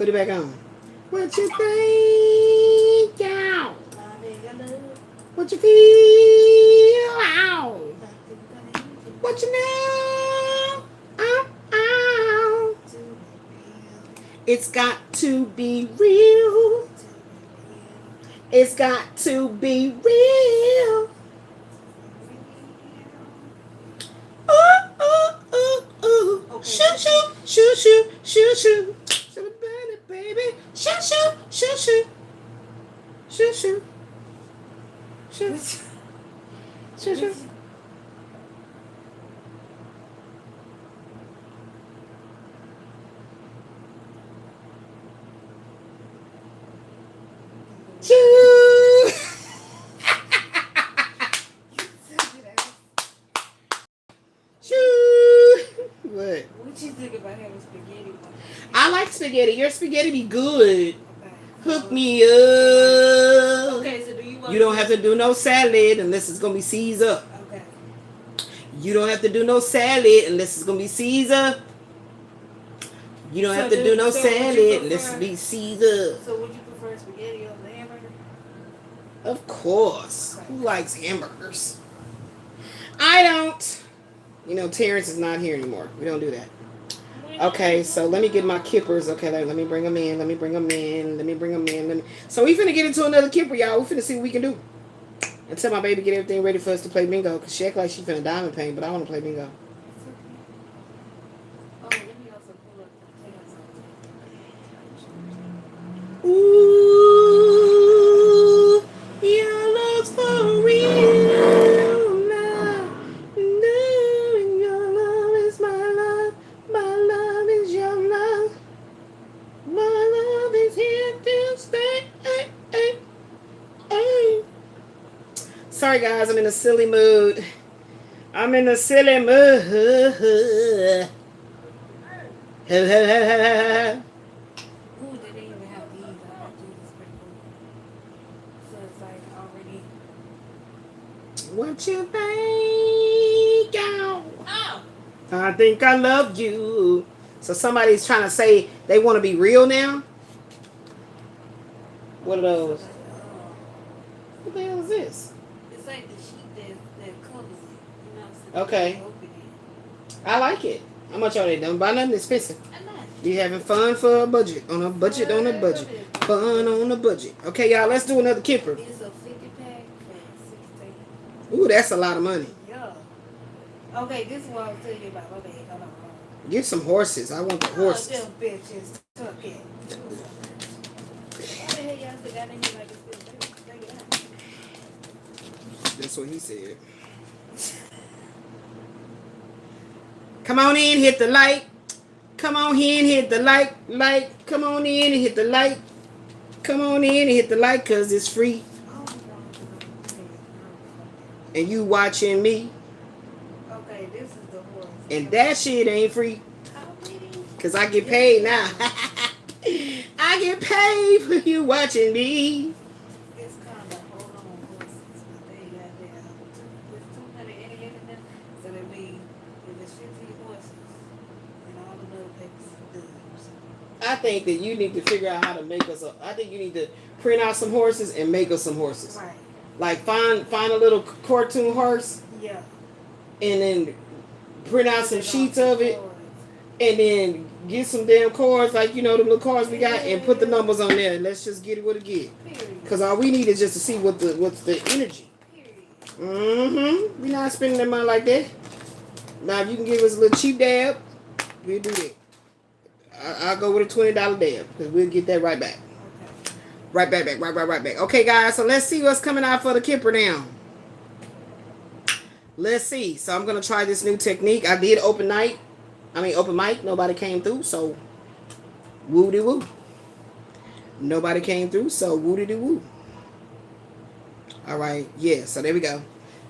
Put it back on. What you think? Ow. What you feel? Ow. What you know? Ow, ow. It's got to be real. It's got to be real. Ooh, ooh, ooh, ooh. Okay. Shoot, shoot, shoot, shoot, shoot, shoot. Baby, shoot, shoot, shoot, shoot, shoot, shoot, shoot, shoot, shoot. What? What you think about having spaghetti? I like spaghetti. Your spaghetti be good. Okay. Hook me up. Okay, so do you want? You don't have to do no salad unless it's gonna be Caesar. Okay. You don't have to do no salad unless it's gonna be Caesar. You don't have to do no salad unless it be Caesar. So would you prefer spaghetti over the hamburger? Of course. Okay. Who likes hamburgers? I don't. You know, Terrence is not here anymore. We don't do that. Okay, so let me get my kippers. Okay, let me bring them in. Let me bring them in. So we finna get into another kipper, y'all. We finna see what we can do. Until my baby get everything ready for us to play bingo. Because she act like she finna diamond paint, but I want to play bingo. Ooh, your love's for real now. Your love is my love. My love is your love. My love is here to stay. Hey, hey, hey. Sorry, guys. I'm in a silly mood. I'm in a silly mood. Ho, ho, ho, ho, ho. What you think? Oh. I think I love you. So somebody's trying to say they want to be real now? What are those? What the hell is this? It's like the sheet that covers it. You know what I'm saying? Okay. I like it. How much are they? Don't buy nothing expensive. I'm not. You having fun for a budget. On a budget, on a budget. Fun on a budget. Okay, y'all, let's do another kipper. It's a 50-pack for $16. Ooh, that's a lot of money. Yeah. Okay, this is what I'll tell you about. Okay, hold on. Get some horses. I want the horses. Oh, them bitches took it. Why the hell y'all still got in here like it's still That's what he said. Come on in, hit the like. Come on in, hit the like. Come on in and hit the like. Come on in and hit the like because it's free. And you watching me. Okay, this is the horse. And that shit ain't free. Because I get paid now. I get paid for you watching me. It's kind of hold on horses. But they got there. With 280 in them. So that means if it's 15 horses, and all the little papers are dubs. I think that you need to figure out how to make us I think you need to print out some horses and make us some horses. Right. Like find a little cartoon horse. Yeah. And then print out some sheets of it. And then get some damn cards, like, you know, the little cards we got, and put the numbers on there. And let's just get it what it get. Because all we need is just to see what's the energy. Mm-hmm. We're not spending that money like that. Now, if you can give us a little cheap dab, we'll do that. I'll go with a $20 dab, because we'll get that right back. Right back. Okay, guys, so let's see what's coming out for the kipper now. Let's see. So I'm going to try this new technique. I did open mic. Nobody came through, so woo-de-woo. Nobody came through, so woo-de-woo. All right, yeah, so there we go.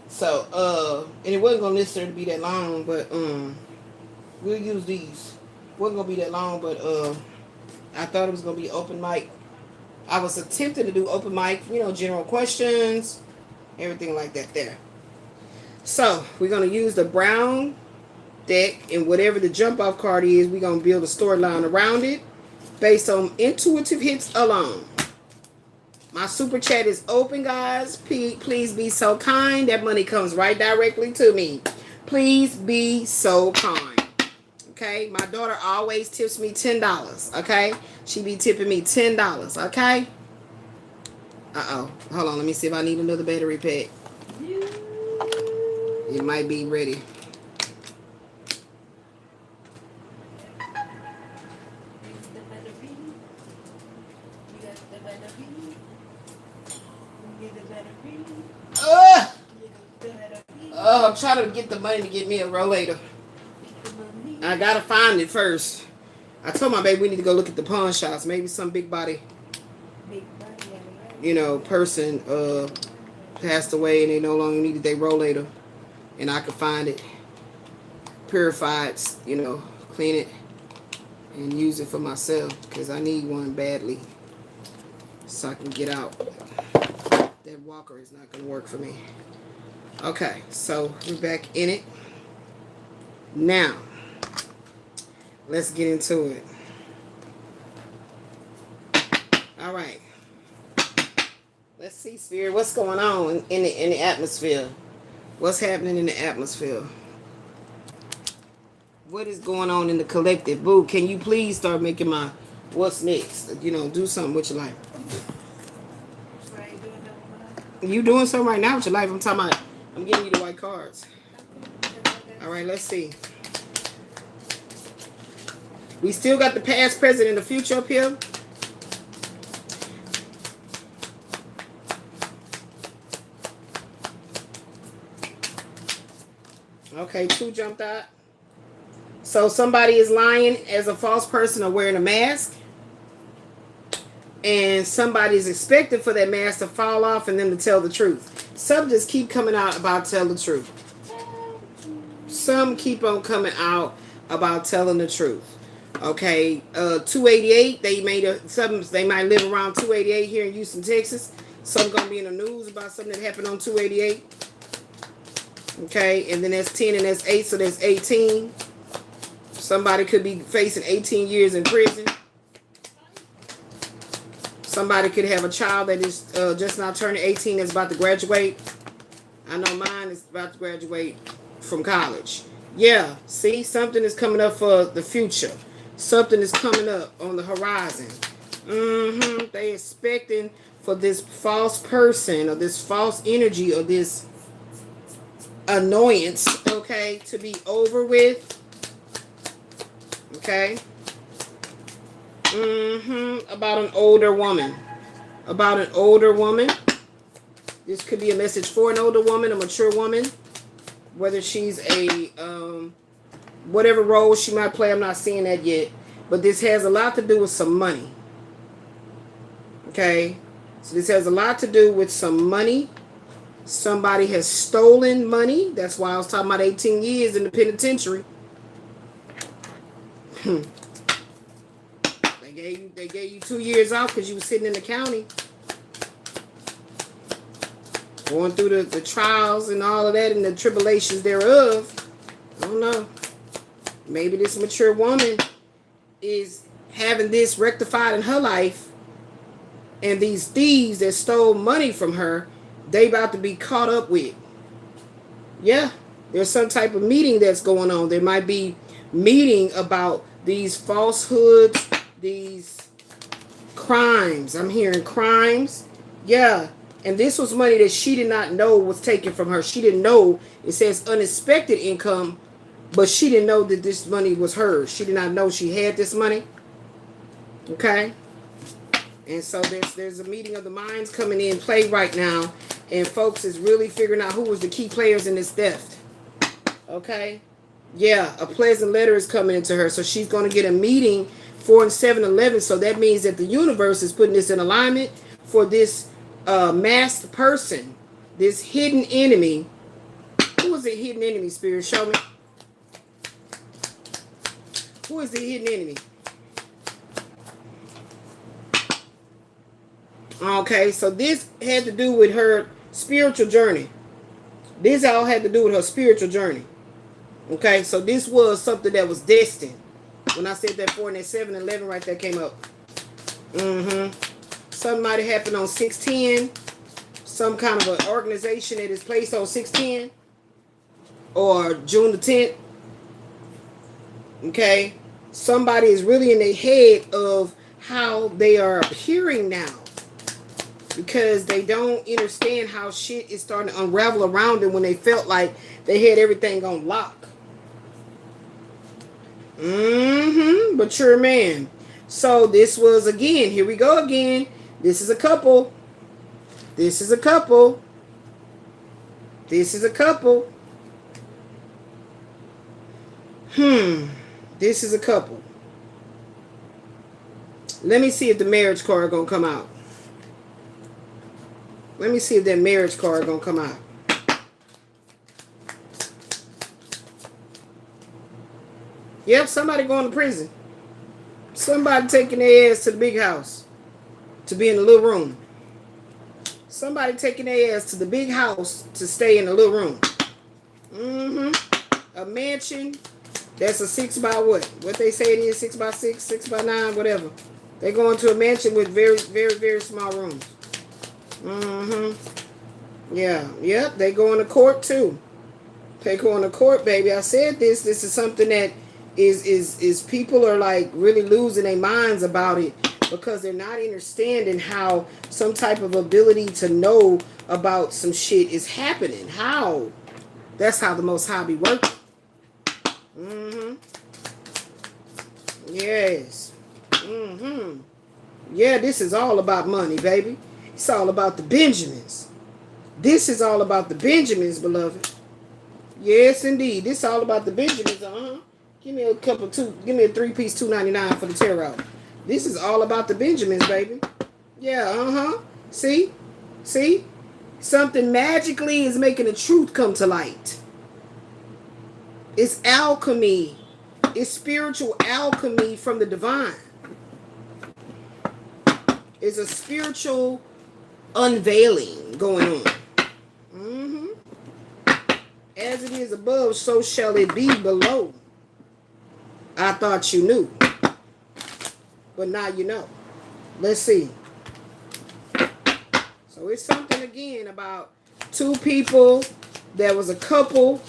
So, and it wasn't going to necessarily be that long, but we'll use these. It wasn't going to be that long, but I thought it was going to be open mic. I was attempting to do open mic, you know, general questions, everything like that there. So, we're going to use the brown deck, and whatever the jump off card is, we're going to build a storyline around it. based on intuitive hits alone. My super chat is open, guys. Please be so kind. That money comes right directly to me. Please be so kind. Okay? My daughter always tips me $10. Okay? She be tipping me $10. Okay? Uh-oh. Hold on. Let me see if I need another battery pack. It might be ready. Oh, I'm trying to get the money to get me a rollator. I gotta find it first. I told my baby we need to go look at the pawn shops. Maybe some big body, you know, person passed away and they no longer needed their rollator, and I could find it, purify it, you know, clean it, and use it for myself because I need one badly so I can get out. That walker is not gonna work for me. Okay, so we're back in it. Now, let's get into it. All right. Let's see, Spirit, what's going on in the atmosphere? What's happening in the atmosphere? What is going on in the collective? Boo, can you please start making my what's next? You know, do something with your life. You doing something right now with your life? I'm talking about, I'm giving you the white cards. All right, let's see. We still got the past, present, and the future up here. Okay, 2 jumped out. So somebody is lying as a false person or wearing a mask. And somebody is expected for that mask to fall off and them to tell the truth. Some just keep coming out about telling the truth. Some keep on coming out about telling the truth. Okay, 288. They might live around 288 here in Houston, Texas. Some gonna be in the news about something that happened on 288. Okay, and then that's 10 and that's 8, so that's 18. Somebody could be facing 18 years in prison. Somebody could have a child that is just now turning 18 that's about to graduate. I know mine is about to graduate from college. Yeah, see, something is coming up for the future. Something is coming up on the horizon. They expecting for this false person or this false energy or this annoyance, okay, to be over with. Okay. About an older woman. About an older woman. This could be a message for an older woman, a mature woman. Whether she's a whatever role she might play, I'm not seeing that yet. But this has a lot to do with some money. Okay? So this has a lot to do with some money. Somebody has stolen money. That's why I was talking about 18 years in the penitentiary. They gave you 2 years off because you were sitting in the county. Going through the trials and all of that and the tribulations thereof. I don't know. Maybe this mature woman is having this rectified in her life. And these thieves that stole money from her, they about to be caught up with. Yeah, there's some type of meeting that's going on. There might be meeting about these falsehoods, these crimes. I'm hearing crimes. Yeah. And this was money that she did not know was taken from her. She didn't know. It says unexpected income, but she didn't know that this money was hers. She did not know she had this money. Okay. And so there's a meeting of the minds coming in play right now. And folks is really figuring out who was the key players in this theft. Okay. Yeah, a pleasant letter is coming into her. So she's going to get a meeting 4 and 7, 11. So that means that the universe is putting this in alignment for this masked person, this hidden enemy. Who is the hidden enemy, Spirit? Show me. Who is the hidden enemy? Okay, so this had to do with her spiritual journey. This all had to do with her spiritual journey. Okay, so this was something that was destined. When I said that 4 and that 7 and 11 right there came up. Something might have happened on 610. Some kind of an organization that is placed on 610. Or June the 10th. Okay. Somebody is really in their head of how they are appearing now. Because they don't understand how shit is starting to unravel around them when they felt like they had everything on lock. Mature man. So this was, again, here we go again. This is a couple. This is a couple. This is a couple. This is a couple. Let me see if the marriage card gonna come out. Let me see if that marriage card gonna come out. Yep, somebody going to prison. Somebody taking their ass to the big house to be in the little room. Somebody taking their ass to the big house to stay in the little room. A mansion that's a 6 by what? What they say it is, 6 by 6, 6 by 9, whatever. They go into a mansion with very, very, very small rooms. Yeah, yep, they go into court too. They go into court, baby. I said this. This is something that is people are like really losing their minds about it because they're not understanding how some type of ability to know about some shit is happening. How? That's how the Most High be working. Yes. Yeah, this is all about money, baby. It's all about the Benjamins. This is all about the Benjamins, beloved. Yes, indeed. This is all about the Benjamins. Give me a couple give me a 3-piece $2.99 for the tarot. This is all about the Benjamins, baby. Yeah, See? See? Something magically is making the truth come to light. It's alchemy. It's spiritual alchemy from the divine. It's a spiritual unveiling going on. As it is above, so shall it be below. I thought you knew. But now you know. Let's see. So it's something again about two people. There was a couple.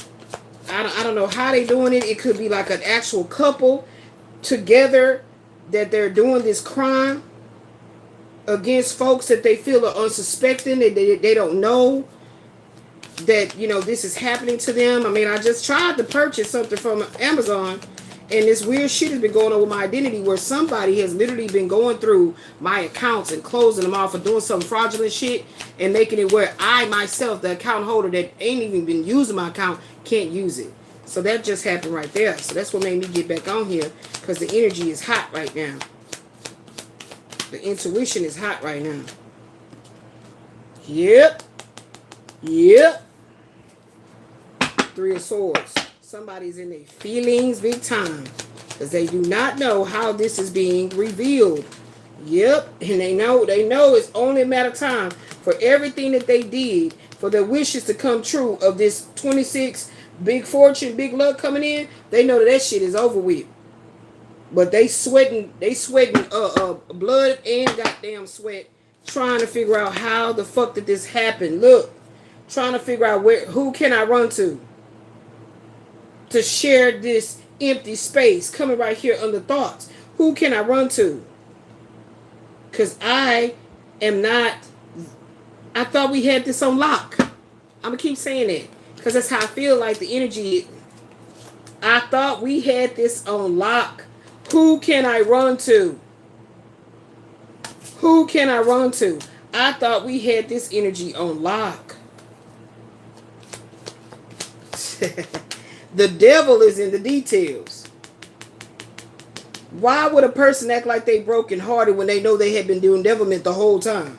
I don't know how they doing it. It could be like an actual couple together that they're doing this crime against folks that they feel are unsuspecting, that they don't know that, you know, this is happening to them. I mean, I just tried to purchase something from Amazon, and this weird shit has been going on with my identity where somebody has literally been going through my accounts and closing them off or doing some fraudulent shit and making it where I myself, the account holder that ain't even been using my account, can't use it. So that just happened right there. So that's what made me get back on here, because the energy is hot right now. The intuition is hot right now. Yep. 3 of Swords. Somebody's in their feelings big time because they do not know how this is being revealed. Yep. And they know it's only a matter of time for everything that they did, for their wishes to come true of this 26 big fortune, big luck coming in. They know that shit is over with. But they sweating blood and goddamn sweat trying to figure out how the fuck did this happen. Look, trying to figure out who can I run to share this empty space coming right here under thoughts. Who can I run to? Because I thought we had this on lock. I'm going to keep saying that because that's how I feel like the energy. I thought we had this on lock. Who can I run to? Who can I run to? I thought we had this energy on lock. The devil is in the details. Why would a person act like they brokenhearted when they know they had been doing devilment the whole time?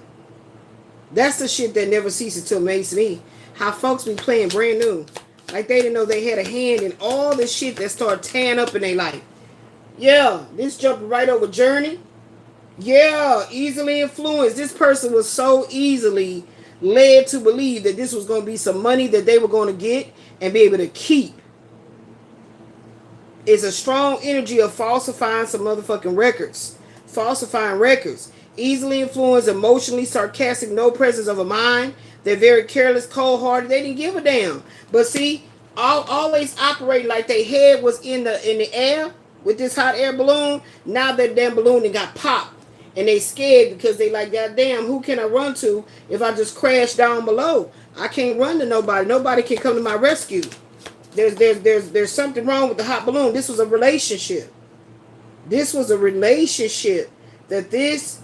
That's the shit that never ceases to amaze me. How folks be playing brand new. Like they didn't know they had a hand in all the shit that started tearing up in their life. Yeah, this jumping right over Journey. Yeah, easily influenced. This person was so easily led to believe that this was going to be some money that they were going to get and be able to keep. It's a strong energy of falsifying some motherfucking records. Falsifying records. Easily influenced, emotionally sarcastic, no presence of a mind. They're very careless, cold-hearted. They didn't give a damn. But see, always operating like their head was in the air with this hot air balloon. Now that damn balloon got popped. And they scared because they like, God damn, who can I run to if I just crash down below? I can't run to nobody. Nobody can come to my rescue. There's something wrong with the hot balloon. This was a relationship. This was a relationship that this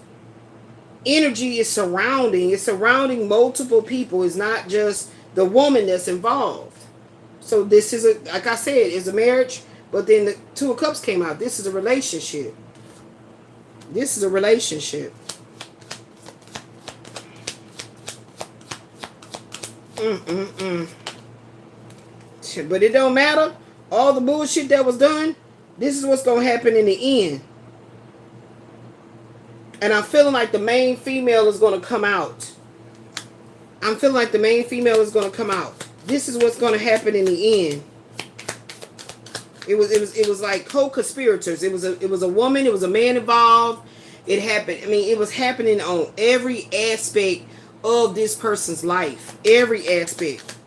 energy is surrounding. It's surrounding multiple people. It's not just the woman that's involved. So this is a, like I said, it's a marriage. But then the Two of Cups came out. This is a relationship. This is a relationship. But it don't matter. All the bullshit that was done, this is what's going to happen in the end. And I'm feeling like the main female is going to come out. I'm feeling like the main female is going to come out. This is what's going to happen in the end. It was like co-conspirators. It was a woman, it was a man involved. It happened. I mean, it was happening on every aspect of this person's life. Every aspect.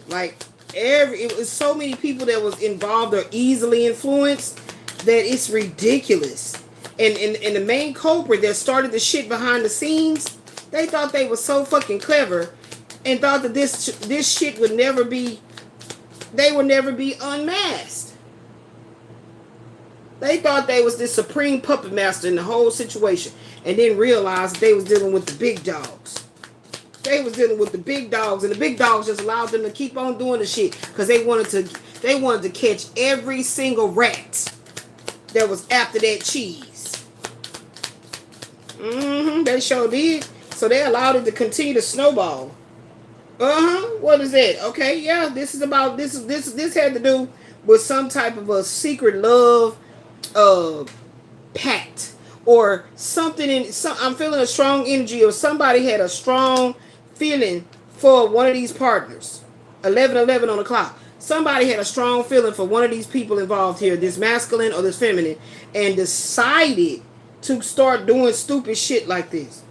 Like it was so many people that was involved or easily influenced that it's ridiculous. And the main culprit that started the shit behind the scenes, they thought they were so fucking clever and thought that this shit would never be, they would never be unmasked. They thought they was this supreme puppet master in the whole situation and didn't realize that they was dealing with the big dogs. They was dealing with the big dogs, and the big dogs just allowed them to keep on doing the shit because they wanted to catch every single rat that was after that cheese. They sure did. So they allowed it to continue to snowball. What is that? Okay, yeah, this is about this had to do with some type of a secret love pact or something I'm feeling a strong energy, or somebody had a strong feeling for one of these partners. 11:11 on the clock. Somebody had a strong feeling for one of these people involved here, this masculine or this feminine, and decided to start doing stupid shit like this.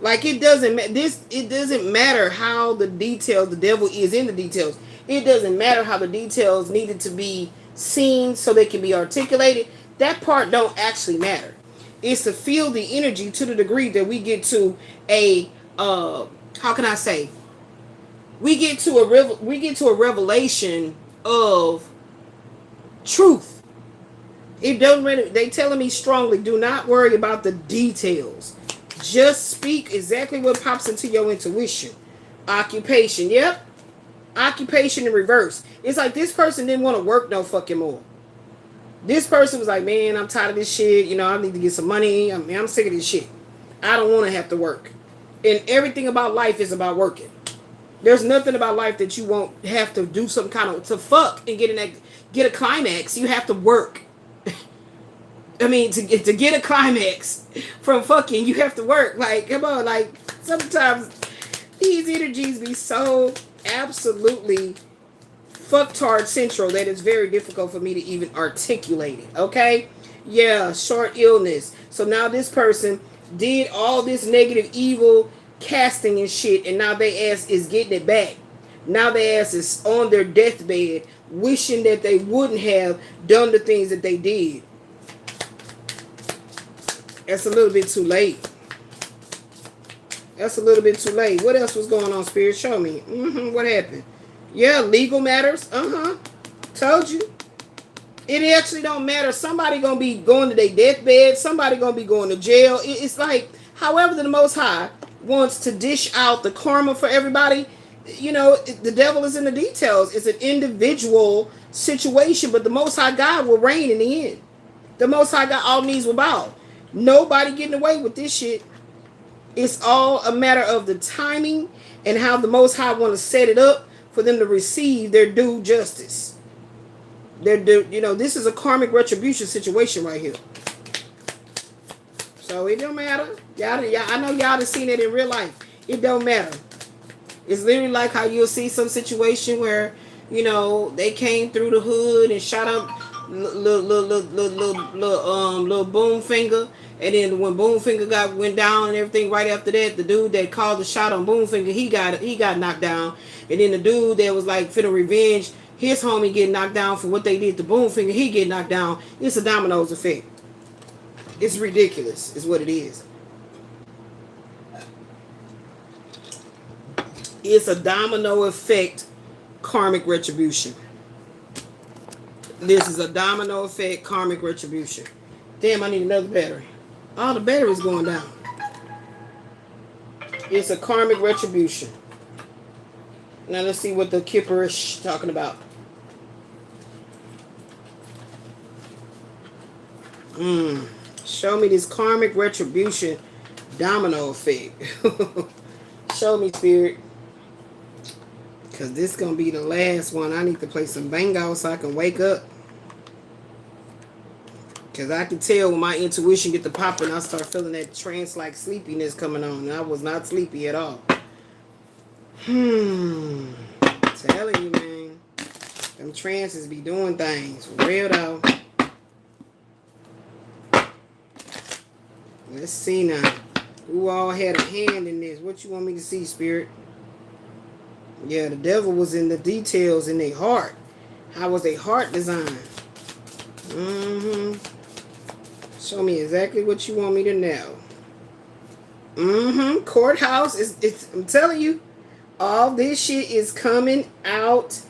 Like it doesn't matter how the details, the devil is in the details. It doesn't matter how the details needed to be seen so they can be articulated. That part don't actually matter. It's to feel the energy to the degree that we get to a how can I say? We get to a revelation of truth. It don't really, they telling me strongly, do not worry about the details. Just speak exactly what pops into your intuition. Occupation, yep. Occupation in reverse. It's like this person didn't want to work no fucking more. This person was like, man, I'm tired of this shit. You know, I need to get some money. I'm sick of this shit. I don't want to have to work. And everything about life is about working. There's nothing about life that you won't have to do some kind of, to fuck and get a climax. You have to work. I mean, to get a climax from fucking, you have to work. Like, come on, like, sometimes these energies be so absolutely fucktard central that it's very difficult for me to even articulate it, okay? Yeah, short illness. So now this person did all this negative, evil casting and shit, and now their ass is getting it back. Now their ass is on their deathbed, wishing that they wouldn't have done the things that they did. That's a little bit too late. That's a little bit too late. What else was going on, Spirit? Show me. What happened? Yeah, legal matters. Told you. It actually don't matter. Somebody gonna be going to their deathbed. Somebody gonna be going to jail. It's like, however the Most High wants to dish out the karma for everybody, you know, the devil is in the details. It's an individual situation, but the Most High God will reign in the end. The Most High God, all knees will bow. Nobody getting away with this shit. It's all a matter of the timing and how the Most High want to set it up for them to receive their due justice. You know, this is a karmic retribution situation right here. So it don't matter. Y'all, I know y'all have seen it in real life. It don't matter. It's literally like how you'll see some situation where You know, they came through the hood and shot up little Boomfinger. And then when Boomfinger went down and everything, right after that, the dude that called the shot on Boomfinger, he got knocked down. And then the dude that was like finna revenge his homie get knocked down for what they did to Boomfinger, he get knocked down. It's a dominoes effect. It's ridiculous, is what it is. It's a domino effect karmic retribution. This is a domino effect karmic retribution. Damn, I need another battery. All the batteries going down. It's a karmic retribution. Now let's see what the Kipper is talking about. Show me this karmic retribution domino effect. Show me, Spirit. Because this is going to be the last one. I need to play some bingo so I can wake up. Because I can tell when my intuition get to popping, I start feeling that trance-like sleepiness coming on. And I was not sleepy at all. Telling you, man. Them trances be doing things. For real, though. Let's see now. Who all had a hand in this? What you want me to see, Spirit? Yeah, the devil was in the details in their heart. How was their heart designed? Show me exactly what you want me to know. Courthouse it's I'm telling you, all this shit is coming out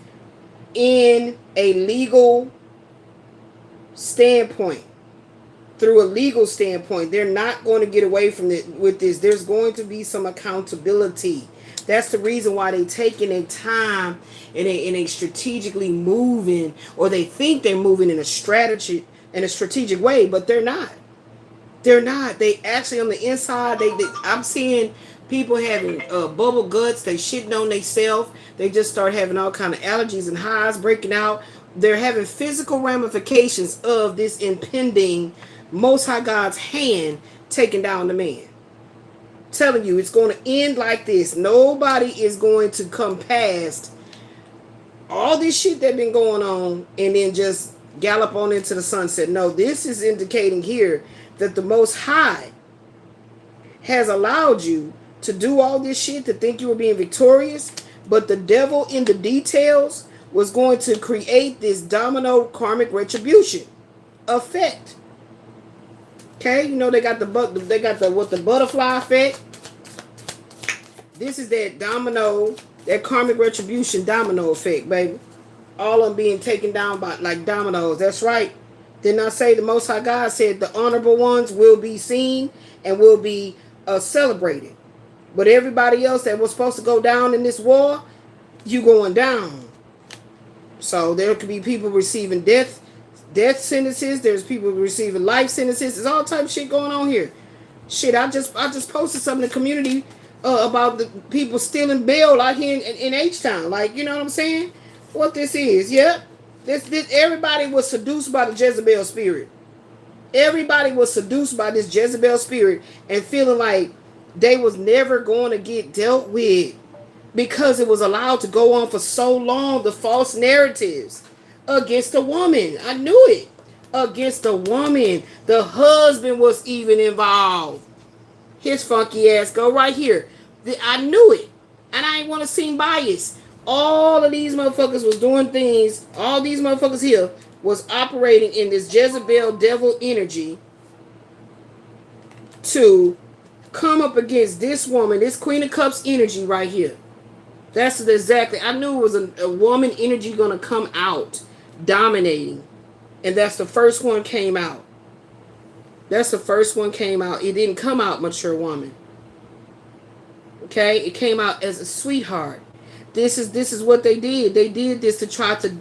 in a legal standpoint. Through a legal standpoint, they're not going to get away from it with this. There's going to be some accountability. That's the reason why they taking their time and they strategically moving, or they think they're moving in a strategic way, but they're not. They're not. They actually on the inside. I'm seeing people having bubble guts. They shitting on themselves. They just start having all kind of allergies and highs breaking out. They're having physical ramifications of this impending Most High God's hand taking down the man. Telling you, it's going to end like this. Nobody is going to come past all this shit that been going on and then just gallop on into the sunset. No, this is indicating here that the Most High has allowed you to do all this shit, to think you were being victorious, but the devil in the details was going to create this domino karmic retribution effect. Okay, you know they got the butterfly effect. This is that domino, that karmic retribution domino effect, baby. All of them being taken down by like dominoes. That's right. Didn't I say the Most High God said the honorable ones will be seen and will be celebrated? But everybody else that was supposed to go down in this war, you going down. So there could be people receiving death sentences. There's people receiving life sentences. There's all type of shit going on here. Shit, I just posted something in the community about the people stealing bail out here in H-Town. Like, you know what I'm saying? What this is, yeah. This everybody was seduced by the Jezebel spirit. Everybody was seduced by this Jezebel spirit and feeling like they was never going to get dealt with because it was allowed to go on for so long. The false narratives against a woman. I knew it. Against a woman. The husband was even involved. His funky ass go right here. I knew it. And I ain't want to seem biased. All of these motherfuckers was doing things. All these motherfuckers here was operating in this Jezebel devil energy to come up against this woman, this Queen of Cups energy right here. That's exactly. I knew it was a woman energy going to come out dominating. And that's the first one came out. That's the first one came out. It didn't come out mature woman. Okay? It came out as a sweetheart. This is what they did. They did this to try to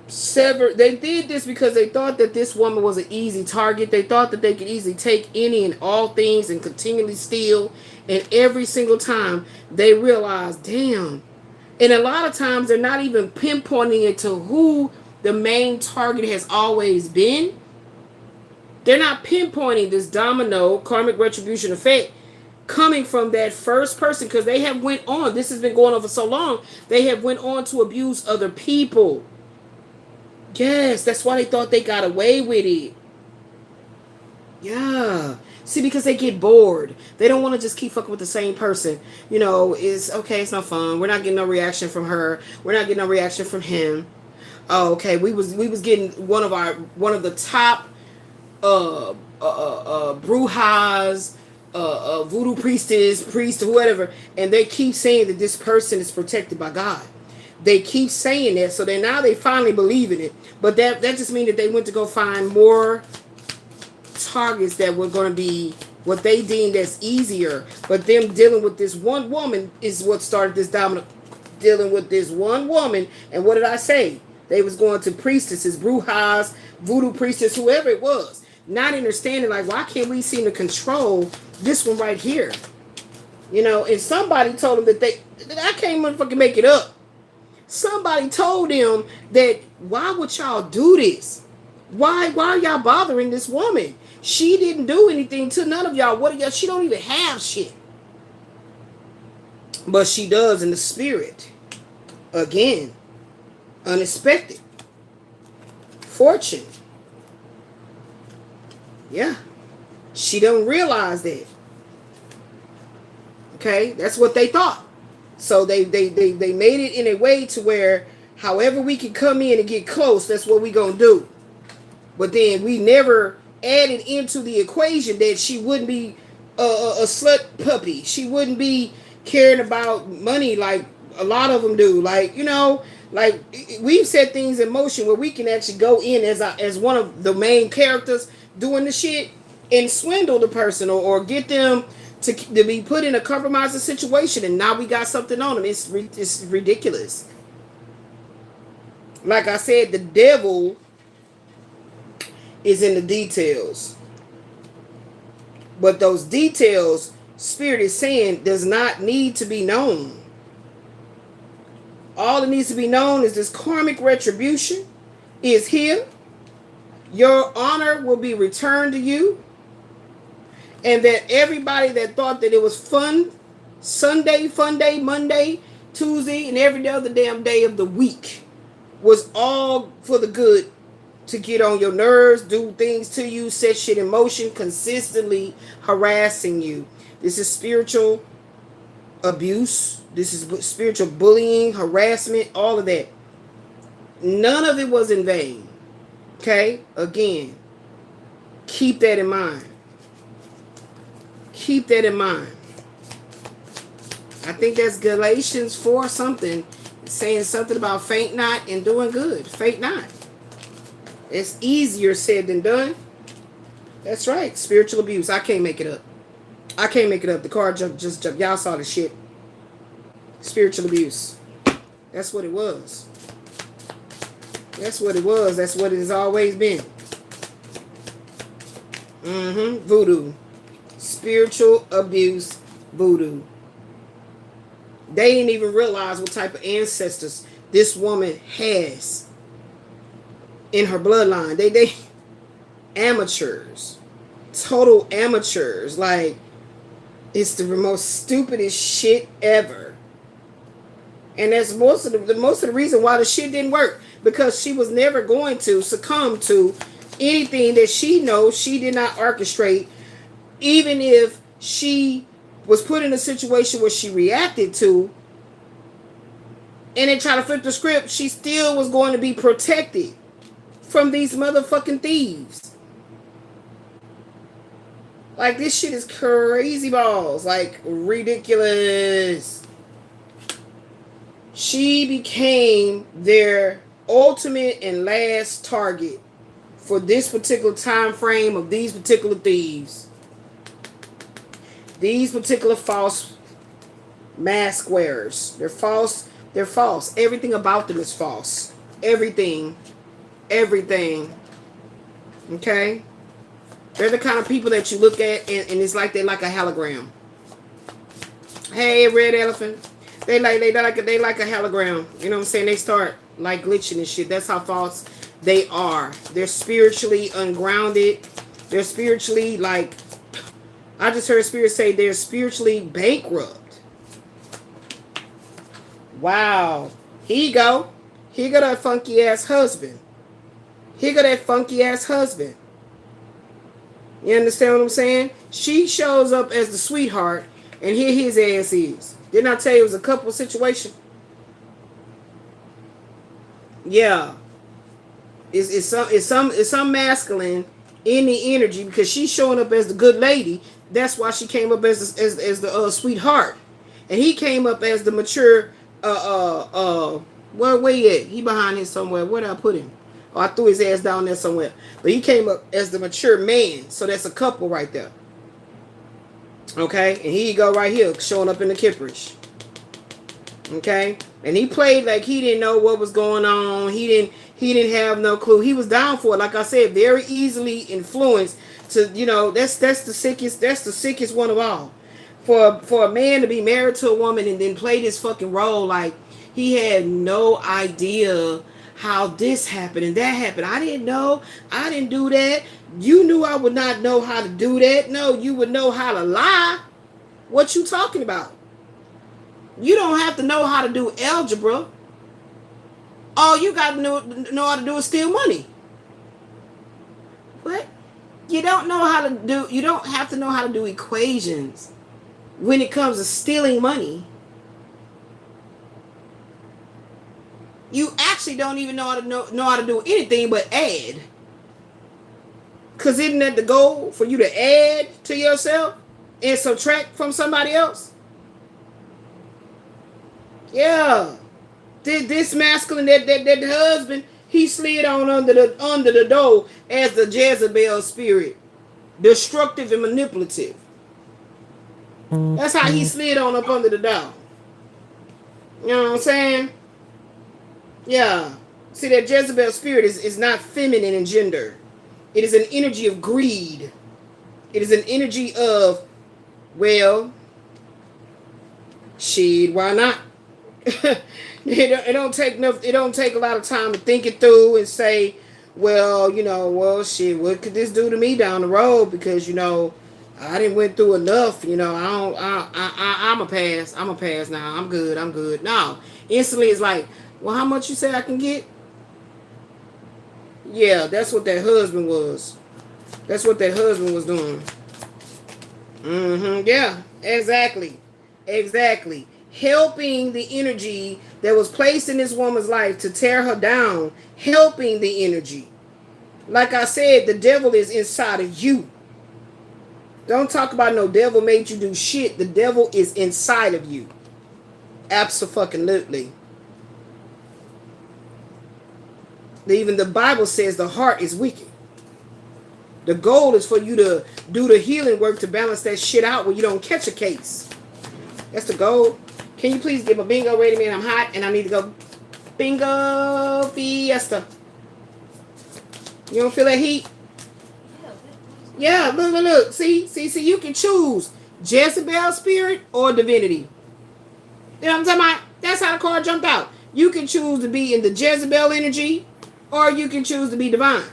sever. They did this because they thought that this woman was an easy target. They thought that they could easily take any and all things and continually steal. And every single time they realized, damn. And a lot of times they're not even pinpointing it to who the main target has always been. They're not pinpointing this domino karmic retribution effect coming from that first person, because they have went on. This has been going on for so long. They have went on to abuse other people. Yes, that's why they thought they got away with it. Yeah. See, because they get bored. They don't want to just keep fucking with the same person. You know, it's okay, it's not fun. We're not getting no reaction from her. We're not getting no reaction from him. Oh, okay. We was getting one of the top brujas, voodoo priest, or whatever, and they keep saying that this person is protected by God. They keep saying that, so then now they finally believe in it. But that just means that they went to go find more targets that were going to be what they deemed as easier. But them dealing with this one woman is what started this domino. Dealing with this one woman, and what did I say? They was going to priestesses, brujas, voodoo priestess, whoever it was. Not understanding, like, why can't we seem to control this one right here? You know, and somebody told them that I can't motherfucking make it up. Somebody told them that, why would y'all do this? Why are y'all bothering this woman? She didn't do anything to none of y'all. What are y'all? She don't even have shit. But she does in the spirit. Again, unexpected. Fortune. Yeah. She don't realize that. Okay? That's what they thought. So they made it in a way to where however we can come in and get close, that's what we gonna do. But then we never added into the equation that she wouldn't be a slut puppy. She wouldn't be caring about money like a lot of them do. Like, you know, like we've set things in motion where we can actually go in as one of the main characters doing the shit and swindle the person or get them to be put in a compromising situation, and now we got something on them. It's ridiculous. Like I said, the devil is in the details. But those details, Spirit is saying, does not need to be known. All that needs to be known is this karmic retribution is here. Your honor will be returned to you. And that everybody that thought that it was fun, Sunday, fun day, Monday, Tuesday, and every other damn day of the week was all for the good, to get on your nerves, do things to you, set shit in motion, consistently harassing you. This is spiritual abuse. This is spiritual bullying, harassment, all of that. None of it was in vain. Okay? Again, keep that in mind. Keep that in mind. I think that's Galatians 4 something, saying something about faint not and doing good. Faint not. It's easier said than done. That's right. Spiritual abuse. I can't make it up. I can't make it up. The car just jumped. Y'all saw the shit. Spiritual abuse. That's what it was. That's what it was. That's what it has always been. Voodoo. Spiritual abuse. Voodoo. They didn't even realize what type of ancestors this woman has in her bloodline. They amateurs. Total amateurs. Like, it's the most stupidest shit ever. And that's most of the reason why the shit didn't work. Because she was never going to succumb to anything that she knows she did not orchestrate. Even if she was put in a situation where she reacted to and then try to flip the script, she still was going to be protected from these motherfucking thieves. Like, this shit is crazy balls. Like, ridiculous. She became their ultimate and last target for this particular time frame of these particular thieves. These particular false mask wearers. They're false. They're false. Everything about them is false. Everything. Everything. Okay? They're the kind of people that you look at and it's like they're like a hologram. Hey, red elephant. They like a hologram. You know what I'm saying? They start like glitching and shit. That's how false they are. They're spiritually ungrounded. They're spiritually like I just heard Spirit say they're spiritually bankrupt. Wow. Here you go. Here go that funky ass husband. Here go that funky ass husband. You understand what I'm saying? She shows up as the sweetheart, and here his ass is. Didn't I tell you it was a couple situation? Yeah. It's some masculine in the energy because she's showing up as the good lady. That's why she came up as the sweetheart, and he came up as the mature. Where he at? He behind here somewhere. Where did I put him? Oh, I threw his ass down there somewhere. But he came up as the mature man, so that's a couple right there. Okay, and here you go right here, showing up in the kipperish. Okay, and he played like he didn't know what was going on. He didn't have no clue. He was down for it. Like I said, very easily influenced to, that's the sickest one of all. For a man to be married to a woman and then play this fucking role like he had no idea how this happened and that happened. I didn't know. I didn't do that. You knew I would not know how to do that. No, you would know how to lie. What you talking about? You don't have to know how to do algebra. All you got to know how to do is steal money. What? You don't know how to do. You don't have to know how to do equations when it comes to stealing money. You actually don't even know how to do anything but add. Because isn't that the goal for you to add to yourself and subtract from somebody else? Yeah. This masculine, that husband, he slid on under the door as the Jezebel spirit. Destructive and manipulative. That's how he slid on up under the door. You know what I'm saying? Yeah. See, that Jezebel spirit is not feminine in gender. It is an energy of greed. It is an energy of, well, shit, why not? It don't take enough. It don't take a lot of time to think it through and say, well, shit, what could this do to me down the road? Because I didn't went through enough. I'm a pass. I'm a pass now. I'm good. No, instantly it's like, well, how much you say I can get? Yeah, that's what that husband was. That's what that husband was doing. Yeah, exactly. Helping the energy that was placed in this woman's life to tear her down. Helping the energy. Like I said, the devil is inside of you. Don't talk about no devil made you do shit. The devil is inside of you. Abso-fucking-lutely. Even the Bible says the heart is wicked. The goal is for you to do the healing work to balance that shit out where you don't catch a case. That's the goal. Can you please give a bingo ready, man? I'm hot and I need to go bingo fiesta. You don't feel that heat? Yeah, look. See, you can choose Jezebel spirit or divinity. You know what I'm talking about? That's how the card jumped out. You can choose to be in the Jezebel energy or you can choose to be divine.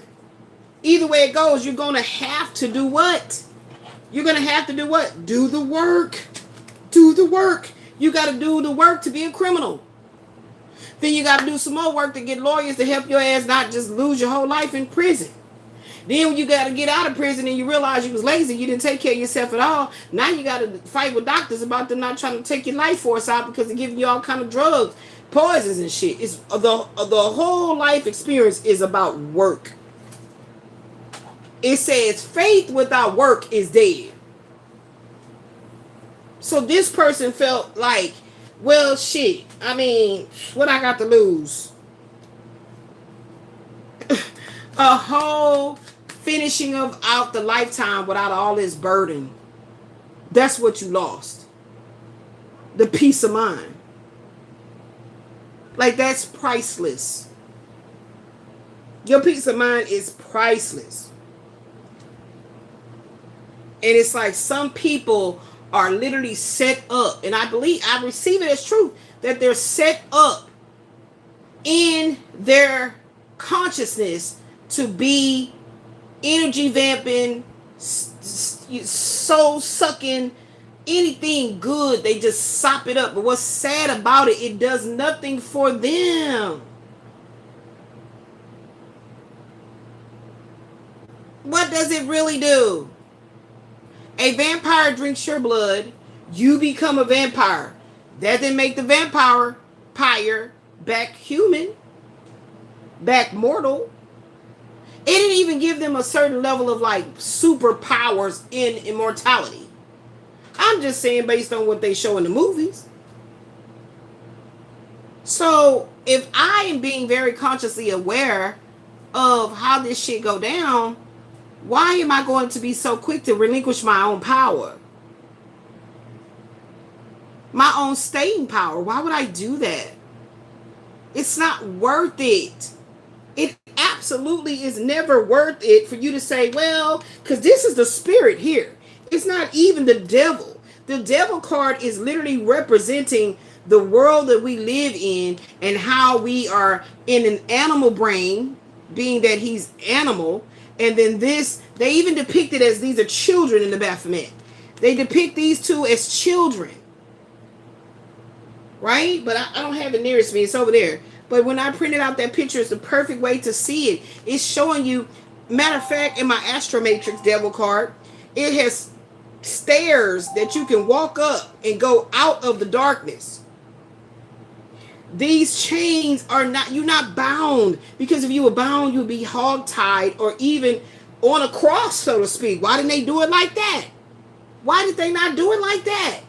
Either way it goes, you're going to have to do what? You're going to have to do what? Do the work. Do the work. You got to do the work to be a criminal. Then you got to do some more work to get lawyers to help your ass not just lose your whole life in prison. Then when you got to get out of prison and you realize you was lazy, you didn't take care of yourself at all. Now you got to fight with doctors about them not trying to take your life force out because they're giving you all kind of drugs, poisons and shit. It's the whole life experience is about work. It says faith without work is dead. So this person felt like, well, shit. I mean, what I got to lose? A whole finishing of out the lifetime without all this burden. That's what you lost. The peace of mind. Like, that's priceless. Your peace of mind is priceless. And it's like some people are literally set up, and I receive it as truth, that they're set up in their consciousness to be energy vamping, soul sucking, anything good, they just sop it up. But what's sad about it, it does nothing for them. What does it really do? A vampire drinks your blood. You become a vampire. That didn't make the vampire back human, back mortal. It didn't even give them a certain level of like superpowers in immortality. I'm just saying based on what they show in the movies. So if I am being very consciously aware of how this shit go down, why am I going to be so quick to relinquish my own power? My own staying power. Why would I do that? It's not worth it. It absolutely is never worth it for you to say, well, because this is the spirit here. It's not even the devil. The devil card is literally representing the world that we live in and how we are in an animal brain, being that he's animal. And then this, they even depict it as these are children in the Baphomet. They depict these two as children. Right? But I don't have it nearest me. It's over there. But when I printed out that picture, it's the perfect way to see it. It's showing you, matter of fact, in my Astro Matrix Devil card, it has stairs that you can walk up and go out of the darkness. These chains are not, you're not bound, because if you were bound, you'd be hogtied or even on a cross, so to speak. Why didn't they do it like that? Why did they not do it like that?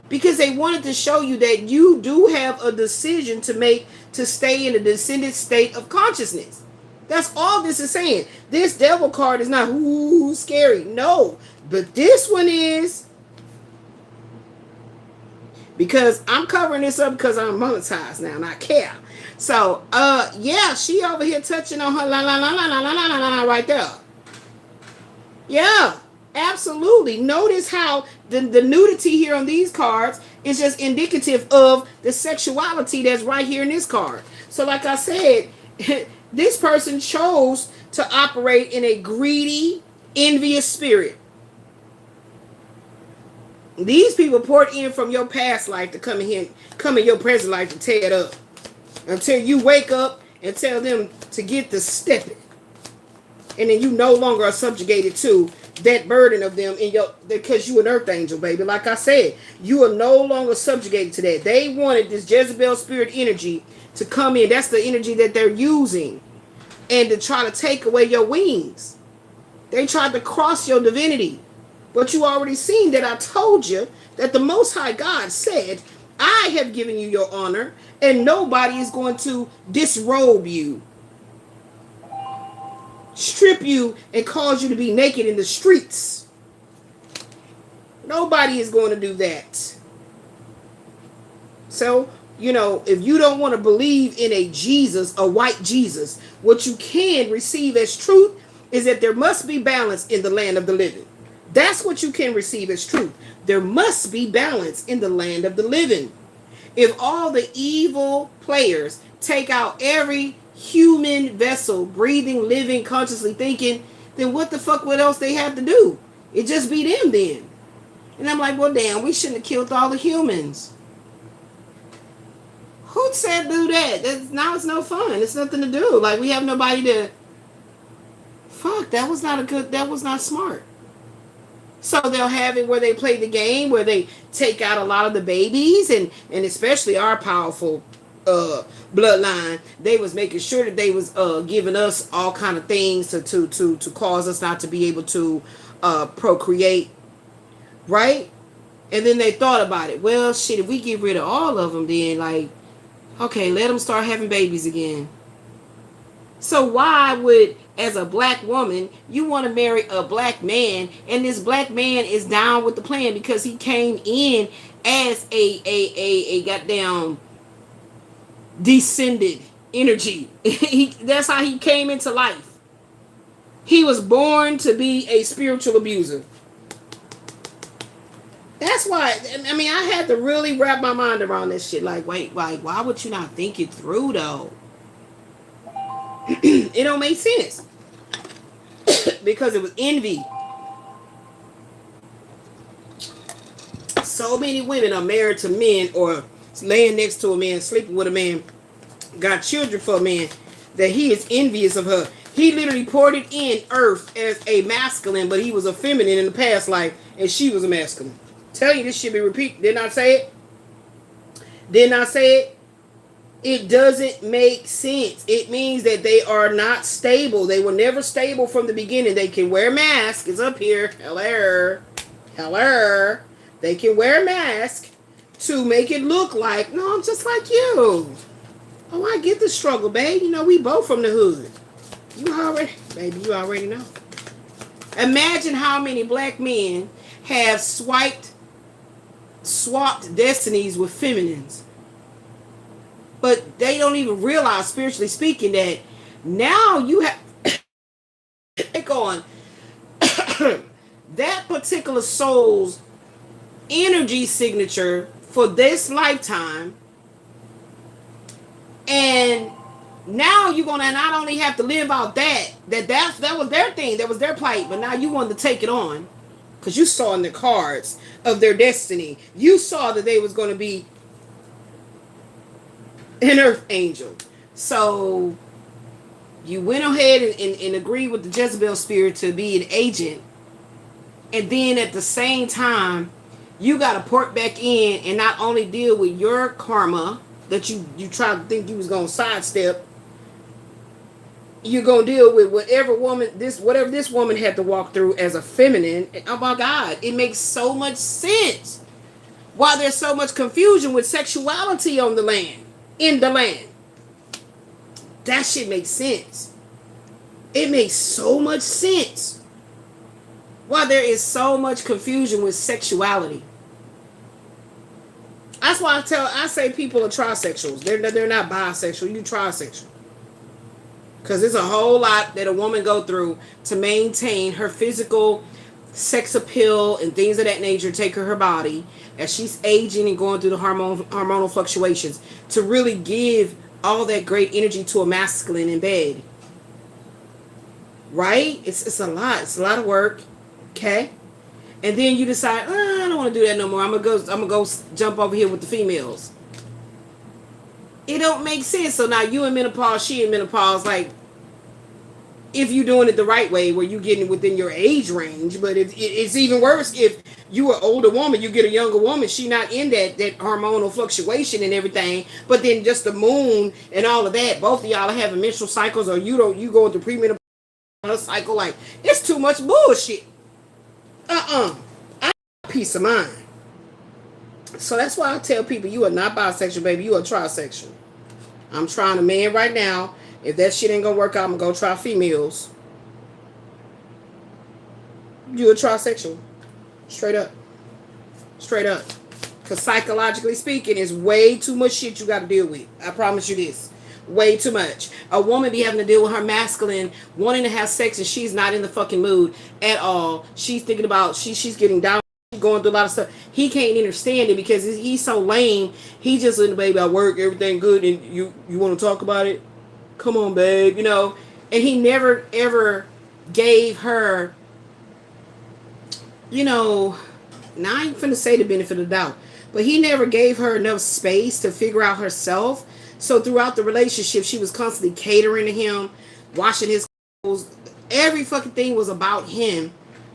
Because they wanted to show you that you do have a decision to make to stay in a descended state of consciousness. That's all this is saying. This devil card is not ooh scary. No, but this one is. Because I'm covering this up because I'm monetized now, not care. So, yeah, she over here touching on her la la la la la la la la right there. Yeah, absolutely. Notice how the nudity here on these cards is just indicative of the sexuality that's right here in this card. So, like I said, this person chose to operate in a greedy, envious spirit. These people poured in from your past life to come in your present life to tear it up. Until you wake up and tell them to get to stepping. And then you no longer are subjugated to that burden of them in your, because you an earth angel, baby. Like I said, you are no longer subjugated to that. They wanted this Jezebel spirit energy to come in. That's the energy that they're using. And to try to take away your wings. They tried to cross your divinity. But you already seen that I told you that the Most High God said, I have given you your honor and nobody is going to disrobe you, strip you, and cause you to be naked in the streets. Nobody is going to do that. So, you know, if you don't want to believe in a Jesus, a white Jesus, what you can receive as truth is that there must be balance in the land of the living. That's what you can receive as truth. There must be balance in the land of the living. If all the evil players take out every human vessel, breathing, living, consciously thinking, then what the fuck, what else they have to do? It just be them then. And I'm like, well, damn, we shouldn't have killed all the humans. Who said do that? Now it's no fun. It's nothing to do. Like, we have nobody to... Fuck, that was not smart. So they'll have it where they play the game, where they take out a lot of the babies, and especially our powerful bloodline. They was making sure that they was giving us all kind of things to cause us not to be able to procreate, right? And then they thought about it. Well, shit, if we get rid of all of them, then like, okay, let them start having babies again. So why would, as a black woman, you want to marry a black man, and this black man is down with the plan because he came in as a goddamn descended energy. That's how he came into life. He was born to be a spiritual abuser. That's why, I mean, I had to really wrap my mind around this shit. Like, wait, like, why would you not think it through, though? It don't make sense. Because it was envy. So many women are married to men or laying next to a man, sleeping with a man, got children for a man, that he is envious of her. He literally ported in earth as a masculine, but he was a feminine in the past life, and she was a masculine. Tell you this should be repeated. Didn't I say it? Didn't I say it? It doesn't make sense. It means that they are not stable. They were never stable from the beginning. They can wear masks. It's up here. Hello. Hello. They can wear a mask to make it look like, no, I'm just like you. Oh, I get the struggle, babe. You know, we both from the hood. You already know. Imagine how many black men have swapped destinies with feminines. But they don't even realize, spiritually speaking, that now you have take on that particular soul's energy signature for this lifetime, and now you're gonna not only have to live out that was their thing, that was their plight, but now you wanted to take it on because you saw in the cards of their destiny, you saw that they was going to be an earth angel. So you went ahead and agreed with the Jezebel spirit to be an agent, and then at the same time you got to port back in and not only deal with your karma that you tried to think you was going to sidestep. You're going to deal with whatever this woman had to walk through as a feminine. Oh my God, it makes so much sense why there's so much confusion with sexuality on the land, in the land. That shit makes sense. It makes so much sense why there is so much confusion with sexuality. That's why I say people are trisexuals. They're not bisexual. You trisexual. Because there's a whole lot that a woman go through to maintain her physical sex appeal and things of that nature, take her body as she's aging and going through the hormonal fluctuations to really give all that great energy to a masculine in bed. Right? It's a lot. It's a lot of work. Okay? And then you decide, I don't want to do that no more. I'm gonna go jump over here with the females. It don't make sense. So now you in menopause, she in menopause. Like, if you're doing it the right way, where you getting within your age range. But it's even worse if you an older woman, you get a younger woman, she not in that hormonal fluctuation and everything. But then just the moon and all of that, both of y'all are having menstrual cycles, or you going through premenopause cycle. Like, it's too much bullshit. I need peace of mind. So that's why I tell people, you are not bisexual, baby. You are trisexual. I'm trying a man right now. If that shit ain't gonna work out, I'm gonna go try females. You a trisexual. Straight up. Straight up. Because psychologically speaking, it's way too much shit you got to deal with. I promise you this. Way too much. A woman be having to deal with her masculine, wanting to have sex, and she's not in the fucking mood at all. She's thinking about, she's getting down, going through a lot of stuff. He can't understand it because he's so lame. He just in the baby, I work, everything good, and you want to talk about it? Come on, babe, you know. And he never ever gave her, you know, now I ain't finna say the benefit of the doubt, but he never gave her enough space to figure out herself. So throughout the relationship, she was constantly catering to him, washing his clothes. Every fucking thing was about him.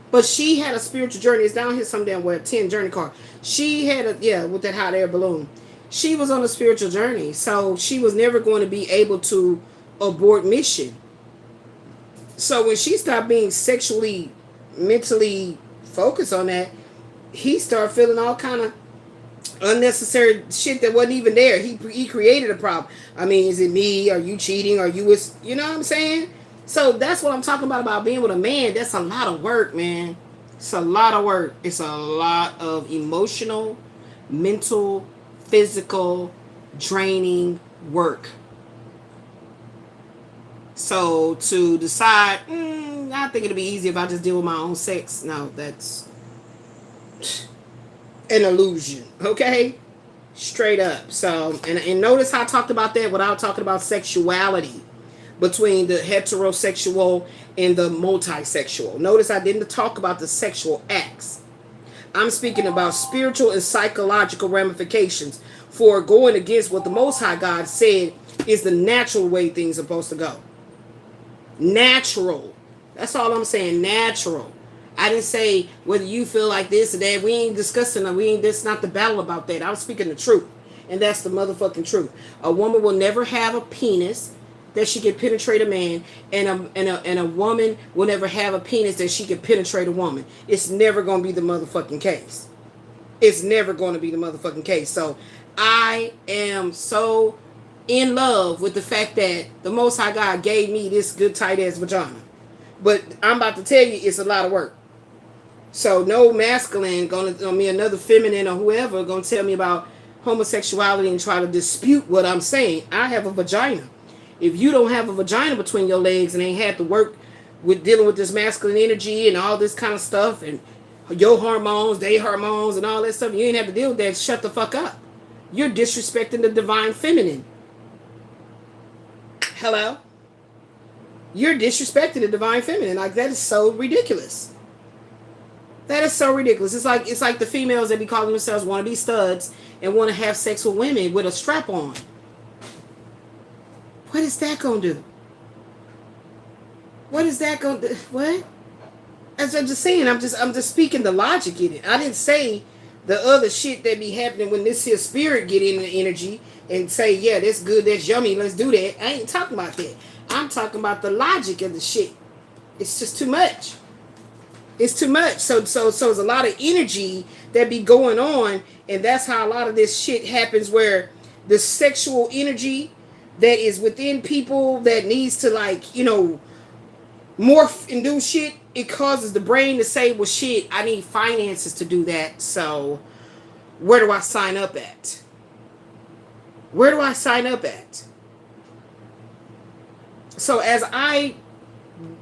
But she had a spiritual journey. It's down here some damn where 10 journey card. She had with that hot air balloon. She was on a spiritual journey. So she was never going to be able to abort mission. So when she stopped being sexually, mentally focused on that, he started feeling all kind of unnecessary shit that wasn't even there. He created a problem. I mean, is it me? Are you cheating? Are you with, you know what I'm saying? So that's what I'm talking about being with a man. That's a lot of work, man. It's a lot of work. It's a lot of emotional, mental, physical, draining work. So to decide, I think it'll be easy if I just deal with my own sex. No, that's an illusion. Okay? Straight up. So, and notice how I talked about that without talking about sexuality between the heterosexual and the multisexual. Notice I didn't talk about the sexual acts. I'm speaking about spiritual and psychological ramifications for going against what the Most High God said is the natural way things are supposed to go. Natural. That's all I'm saying. Natural. I didn't say whether you feel like this or that. We ain't discussing it. That's not the battle about that. I'm speaking the truth. And that's the motherfucking truth. A woman will never have a penis that she can penetrate a man, and a woman will never have a penis that she can penetrate a woman. It's never going to be the motherfucking case. It's never going to be the motherfucking case. So I am so in love with the fact that the Most High God gave me this good tight ass vagina. But I'm about to tell you, it's a lot of work. So no masculine another feminine or whoever gonna tell me about homosexuality and try to dispute what I'm saying. I have a vagina. If you don't have a vagina between your legs and ain't had to work with dealing with this masculine energy and all this kind of stuff and your hormones, their hormones and all that stuff, you ain't have to deal with that. Shut the fuck up. You're disrespecting the divine feminine. Hello? You're disrespecting the divine feminine. Like, that is so ridiculous. That is so ridiculous. It's like the females that be calling themselves want to be studs and want to have sex with women with a strap on. What is that gonna do? What is that gonna do? What? As I'm just saying, I'm just speaking the logic in it. I didn't say the other shit that be happening when this here spirit get in the energy and say, yeah, that's good, that's yummy, let's do that. I ain't talking about that. I'm talking about the logic of the shit. It's just too much. It's too much. So there's a lot of energy that be going on, and that's how a lot of this shit happens, where the sexual energy that is within people that needs to, like, you know, morph and do shit, it causes the brain to say, well, shit, I need finances to do that. So where do I sign up at? Where do I sign up at? So as I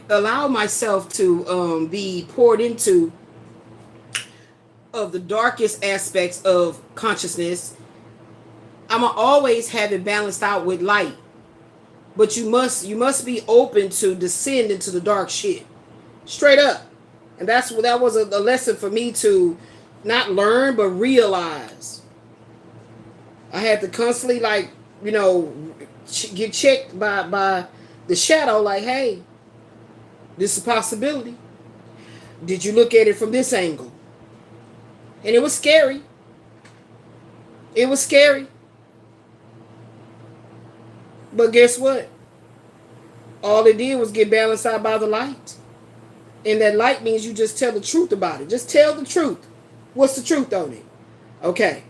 allow myself to be poured into of the darkest aspects of consciousness, I'm gonna always have it balanced out with light. But you must be open to descend into the dark shit. Straight up. And that was a lesson for me to not learn but realize. I had to constantly, like, you know, get checked by the shadow, like, hey, this is a possibility. Did you look at it from this angle? And it was scary. It was scary. But guess what? All it did was get balanced out by the light. And that light means you just tell the truth about it. Just tell the truth. What's the truth on it? Okay.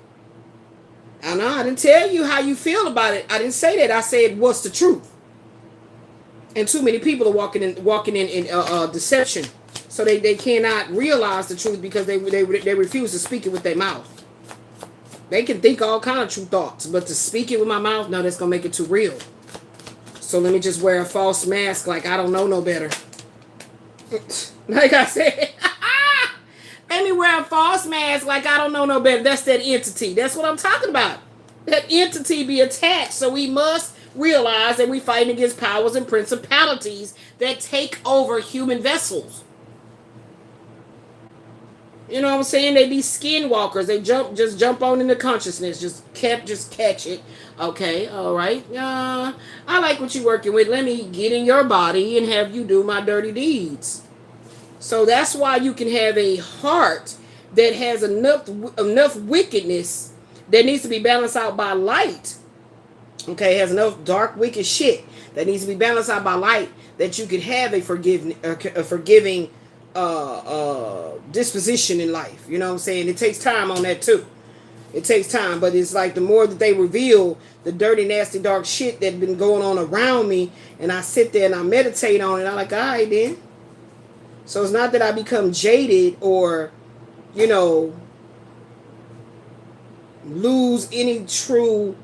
I know I didn't tell you how you feel about it. I didn't say that. I said, what's the truth? And too many people are walking in deception. So they cannot realize the truth because they refuse to speak it with their mouth. They can think all kind of true thoughts, but to speak it with my mouth, no, that's going to make it too real. So let me just wear a false mask like I don't know no better. Like I said, let me wear a false mask like I don't know no better. That's that entity. That's what I'm talking about. That entity be attached. So we must realize that we fighting against powers and principalities that take over human vessels. You know what I'm saying? They be skinwalkers. They just jump on into consciousness. Just catch it. Okay, all right. I like what you're working with. Let me get in your body and have you do my dirty deeds. So that's why you can have a heart that has enough wickedness that needs to be balanced out by light. Okay, it has enough dark, wicked shit that needs to be balanced out by light that you could have a forgiving disposition in life. You know what I'm saying? It takes time on that too. It takes time, but it's like the more that they reveal the dirty, nasty, dark shit that's been going on around me, and I sit there and I meditate on it, I'm like, all right then. So it's not that I become jaded or, you know, lose any true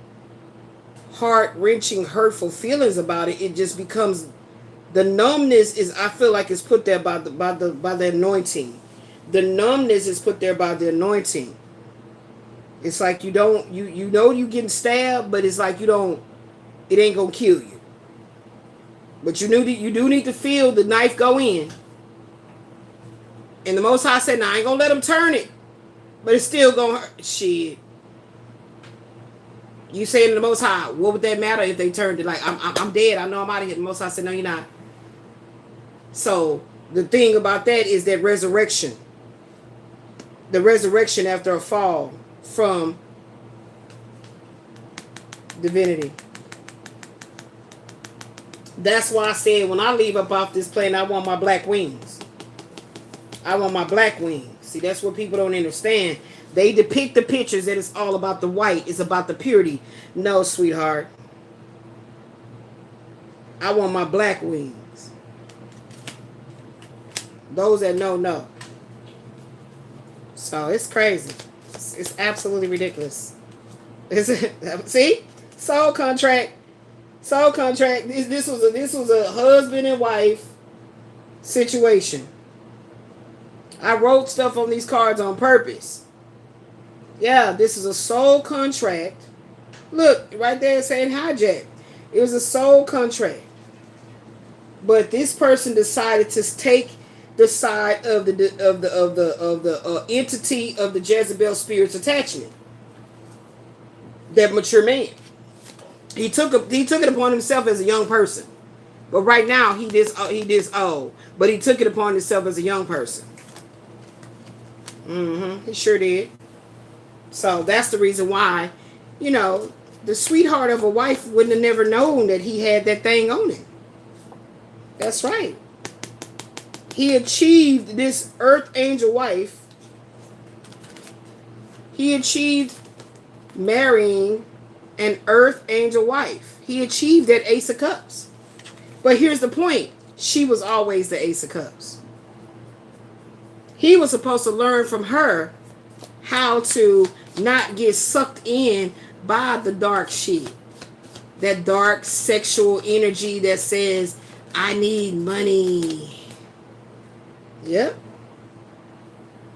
heart-wrenching, hurtful feelings about it. It just becomes, the numbness is, I feel like it's put there by the anointing. The numbness is put there by the anointing. It's like you don't, you know you getting stabbed, but it's like you don't, it ain't gonna kill you. But you do need to feel the knife go in. And the Most High said, "Now I ain't gonna let them turn it. But it's still gonna hurt. Shit. You saying to the Most High, what would that matter if they turned it like, I'm dead, I know I'm out of here. The Most High said, no, you're not. So the thing about that is that resurrection. The resurrection after a fall from divinity. That's why I said when I leave up off this plane, I want my black wings. I want my black wings. See, that's what people don't understand. They depict the pictures that it's all about the white. It's about the purity. No, sweetheart. I want my black wings. Those that know. So it's crazy. It's absolutely ridiculous. See? Soul contract. Soul contract. This was a husband and wife situation. I wrote stuff on these cards on purpose. Yeah, this is a soul contract. Look, right there saying hijack. It was a soul contract. But this person decided to take the side of the entity of the Jezebel spirit's attachment. That mature man. He took it upon himself as a young person. But right now he this old. But he took it upon himself as a young person. He sure did. So that's the reason why, the sweetheart of a wife wouldn't have never known that he had that thing on him. That's right. He achieved this earth angel wife. He achieved marrying an earth angel wife. He achieved that Ace of Cups. But here's the point. She was always the Ace of Cups. He was supposed to learn from her how to not get sucked in by the dark shit. That dark sexual energy that says, I need money. Yep.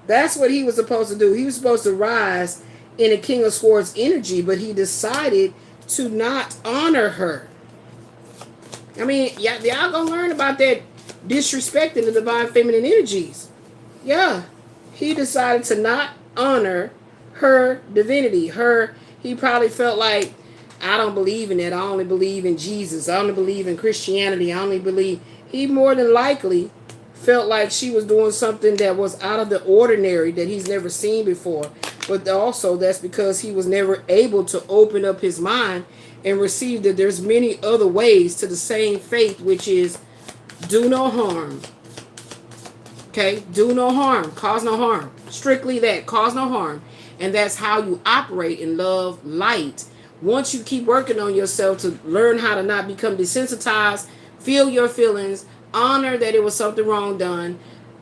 That's what he was supposed to do. He was supposed to rise in a King of Swords energy, but he decided to not honor her. I mean, y'all gonna learn about that disrespecting the divine feminine energies. Yeah. He decided to not honor her divinity. He probably felt like, I don't believe in that. I only believe in Jesus. I only believe in Christianity. I only believe. He more than likely felt like she was doing something that was out of the ordinary that he's never seen before. But also that's because he was never able to open up his mind and receive that there's many other ways to the same faith, which is do no harm. Okay? Do no harm. Cause no harm. Strictly that. Cause no harm. And that's how you operate in love, light. Once you keep working on yourself to learn how to not become desensitized, feel your feelings, honor that it was something wrong done,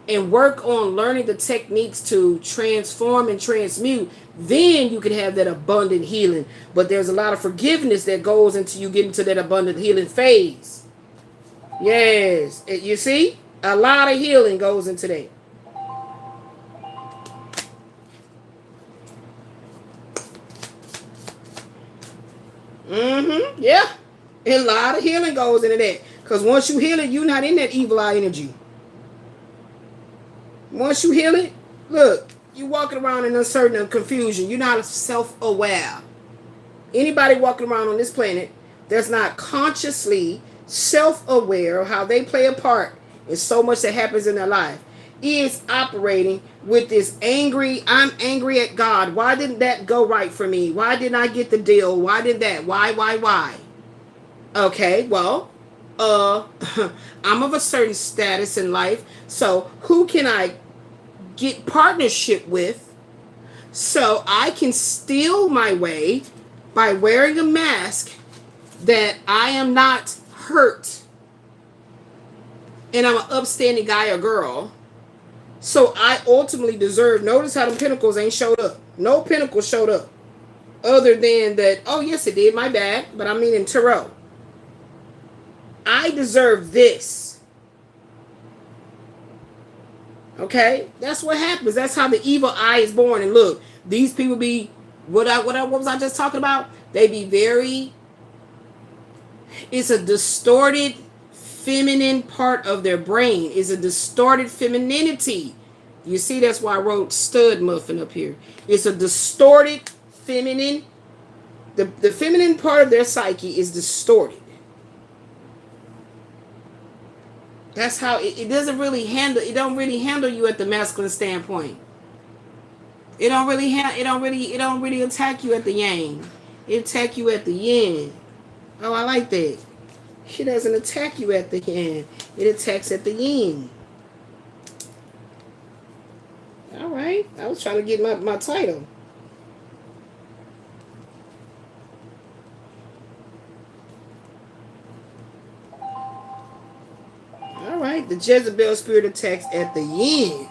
and work on learning the techniques to transform and transmute, then you can have that abundant healing. But there's a lot of forgiveness that goes into you getting to that abundant healing phase. Yes. You see? A lot of healing goes into that. Yeah. A lot of healing goes into that. Because once you heal it, you're not in that evil eye energy. Once you heal it, look, you're walking around in uncertainty and confusion. You're not self-aware. Anybody walking around on this planet that's not consciously self-aware of how they play a part in so much that happens in their life is operating with this angry, I'm angry at God. Why didn't that go right for me? Why didn't I get the deal? Why did that? Why? Okay, well, I'm of a certain status in life, so who can I get partnership with so I can steal my way by wearing a mask that I am not hurt and I'm an upstanding guy or girl, so I ultimately deserve. Notice how the pentacles ain't showed up. No pentacle showed up other than that. Oh yes, it did, my bad, but I mean in tarot. I deserve this. Okay? That's what happens. That's how the evil eye is born. And look, these people be, what was I just talking about? They be very, it's a distorted feminine part of their brain. It's a distorted femininity. You see, that's why I wrote stud muffin up here. It's a distorted feminine. The feminine part of their psyche is distorted. That's how it doesn't really handle. It don't really handle you at the masculine standpoint. It don't really attack you at the yang. It attack you at the yin. Oh, I like that. She doesn't attack you at the yin. It attacks at the yin. All right. I was trying to get my title. All right. The Jezebel spirit attacks at the yin.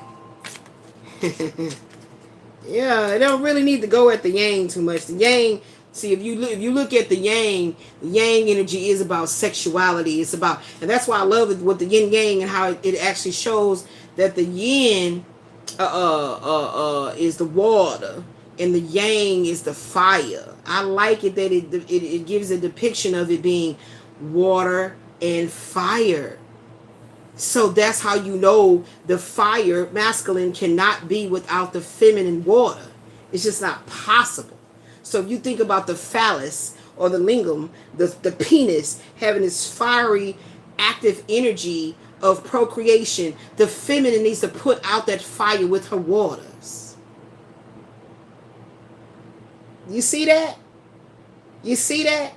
Yeah, it don't really need to go at the yang too much. The yang, see, if you look at the yang energy is about sexuality. It's about, and that's why I love it with the yin yang and how it actually shows that the yin is the water and the yang is the fire. I like it that it gives a depiction of it being water and fire. So that's how you know the fire masculine cannot be without the feminine water. It's just not possible. So if you think about the phallus or the lingam, the penis having this fiery active energy of procreation, the feminine needs to put out that fire with her waters. You see that? You see that?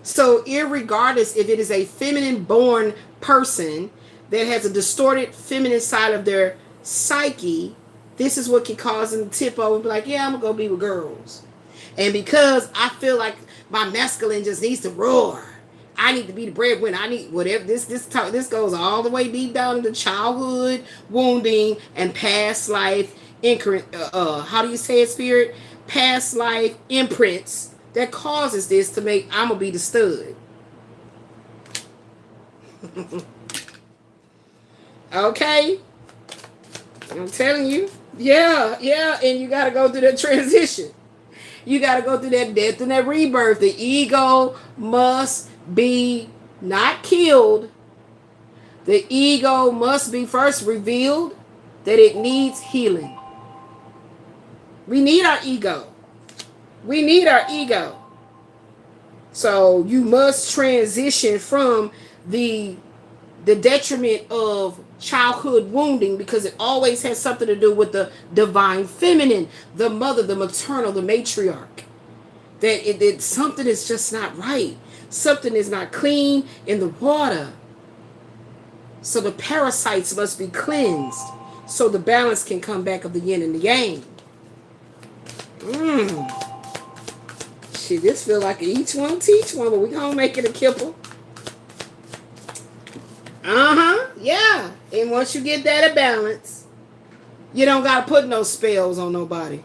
So irregardless if it is a feminine born person that has a distorted feminine side of their psyche, this is what can cause them to tip over and be like, yeah, I'm going to go be with girls. And because I feel like my masculine just needs to roar, I need to be the breadwinner. I need whatever. This goes all the way deep down into childhood wounding and past life how do you say it, spirit? Past life imprints that causes this to make I'm going to be the stud. Okay, I'm telling you, yeah, and you got to go through that transition. You got to go through that death and that rebirth. The ego must be not killed. The ego must be first revealed that it needs healing. We need our ego. We need our ego. So you must transition from the detriment of childhood wounding, because it always has something to do with the divine feminine, the mother, the maternal, the matriarch. That something is just not right. Something is not clean in the water. So the parasites must be cleansed so the balance can come back of the yin and the yang. Shit, this feel like each one teach one, but we gonna make it a kipple. Yeah. And once you get that a balance, you don't gotta put no spells on nobody.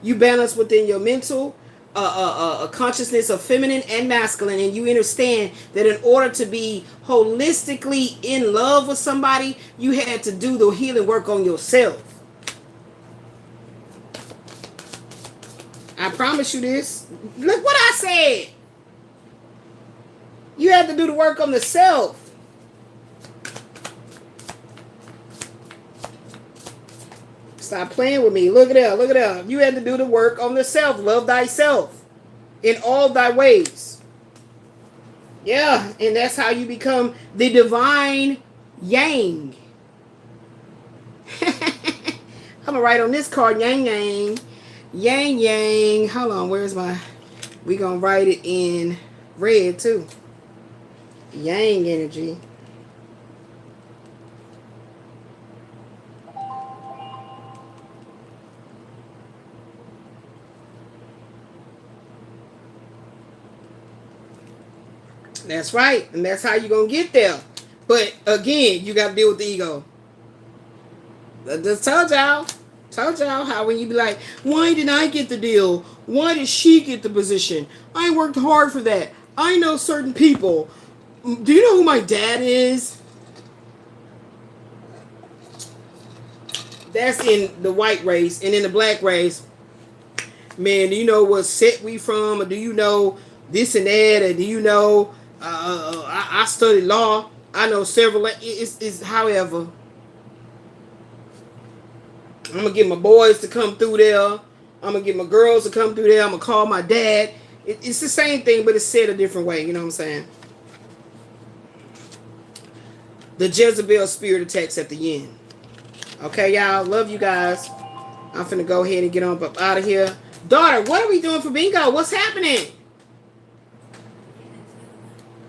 You balance within your mental consciousness of feminine and masculine, and you understand that in order to be holistically in love with somebody, you had to do the healing work on yourself. I promise you this. Look what I said. You have to do the work on the self. Stop playing with me. Look at that. Look at that. You had to do the work on the self. Love thyself in all thy ways. Yeah. And that's how you become the divine yang. I'm going to write on this card, yang, yang. Yang, yang. Hold on. Where's my... We're going to write it in red, too. Yang energy. That's right. And that's how you're going to get there. But again, you got to deal with the ego. I just told y'all how when you be like, why did I get the deal? Why did she get the position? I worked hard for that. I know certain people. Do you know who my dad is? That's in the white race. And in the black race, man, do you know what set we from? Or do you know this and that? Or do you know... I studied law. I know several. It's however. I'm gonna get my boys to come through there. I'm gonna get my girls to come through there. I'm gonna call my dad. It's the same thing, but it's said a different way. You know what I'm saying? The Jezebel spirit attacks at the end. Okay, y'all. Love you guys. I'm finna go ahead and get on up out of here. Daughter, what are we doing for bingo? What's happening?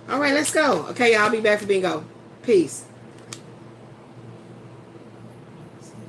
All right, let's go. Okay, y'all. I'll be back for bingo. Peace.